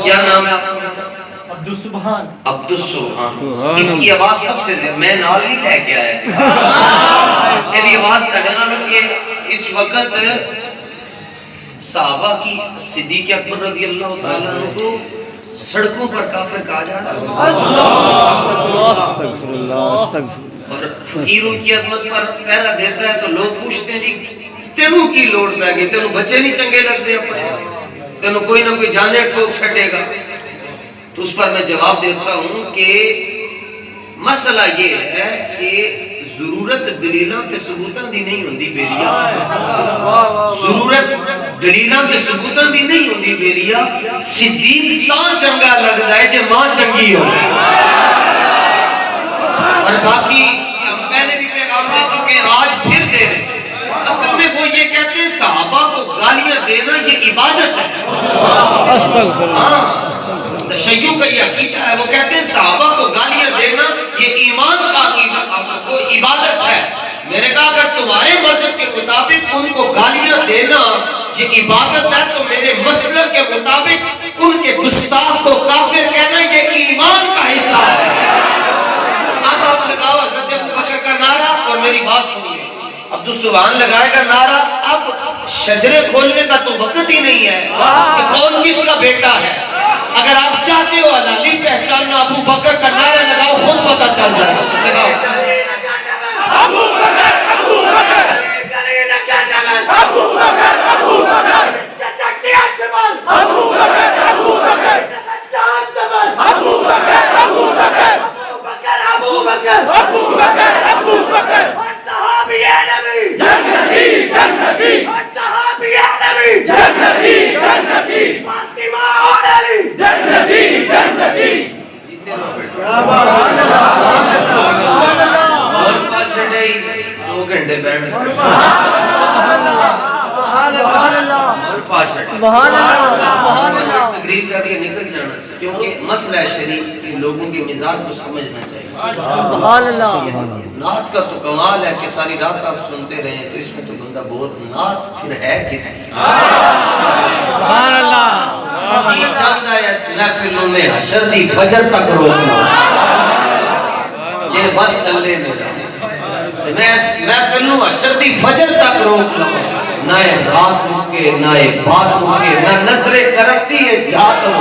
کیا نام ہے آپ کا؟ عبدالسبحان. عبدالسبحان. اس کی آواز سب سے زیادہ میں نال نہیں لے کے آیا. یہ آواز تڑنا لگ کہ اس وقت صحابہ کی صدیق اکبر رضی اللہ تعالیٰ عنہ کو سڑکوں پر کافر کہا جا رہا ہے. اور فقیروں کی عظمت پر پہلا دیتا ہے تو لوگ پوچھتے ہیں جی تینوں کی لوڑ پہ گئی, تینوں بچے نہیں چنگے لگتے اپنے, تینوں کوئی نہ کوئی جانے ٹھوک چھٹے گا. تو اس پر میں جواب دیتا ہوں کہ مسئلہ یہ ہے کہ ضرورت دلیلاں تے ثبوتاں دی نہیں ہوندی بیریا. ضرورت دلیلاں تے ثبوتاں دی نہیں ہوندی بیریا. صدیق تاں چنگا لگدا ہے جے ماں چنگی ہو. اور باقی ہم پہلے بھی پیغام دے چکے ہیں, آج پھر دے رہے ہیں. اصل میں وہ یہ کہتے ہیں صحابہ کو گالیاں دینا یہ عبادت ہے. تشیع کا یہ عقیدہ ہے. وہ کہتے ہیں صحابہ کو گالیاں دینا یہ ایمان کا عقیدہ کو عبادت ہے. میں نے کہا اگر تمہارے مذہب کے مطابق ان کو گالیاں دینا یہ عبادت ہے تو میرے مسلک کے مطابق ان کے گستاخ کو کافر کہنا یہ ایمان کا حصہ ہے. اب آپ لگاؤ حضرت ابوبکر کا نعرہ اور میری بات سنیے. عبدالسبحان لگائے گا نعرہ. اب شجرے کھولنے کا تو وقت ہی نہیں ہے کہ کون کس کا بیٹا ہے. اگر آپ چاہتے ہو حلالی پہچاننا ابو بکر کا نعرہ لگاؤ, خود پتہ چل جائے. لگاؤ ابو بکر, ابو بکر, ابو بکر, ابو بکر, ابو بکر, ابو بکر, ابو بکر, ابو بکر, ابو بکر, ابو بکر, ابو بکر, صحابی نبی جنتی جنتی, صحابی نبی جنتی جنتی, فاطمہ اور علی جنتی جنتی. اور پاس چھڑے 2 گھنٹے بیٹھ تقریر کر کے نکل جانا کیونکہ مسئلہ شریف کے لوگوں کے مزاج کو سمجھنا چاہیے. نعت کا تو کمال ہے کہ ساری رات آپ سنتے رہیں تو اس میں تو بندہ بہت نعت پھر ہے کس کی. سبحان اللہ. جی چاہتا ہے اس محفلوں میں حشر دی فجر تک روکنا جے بس چلے میرا. میں اس محفلوں حشر دی فجر تک روکنا نہ رات روکے نہ بات روکے نہ نظر کرتی ہے جات ہو.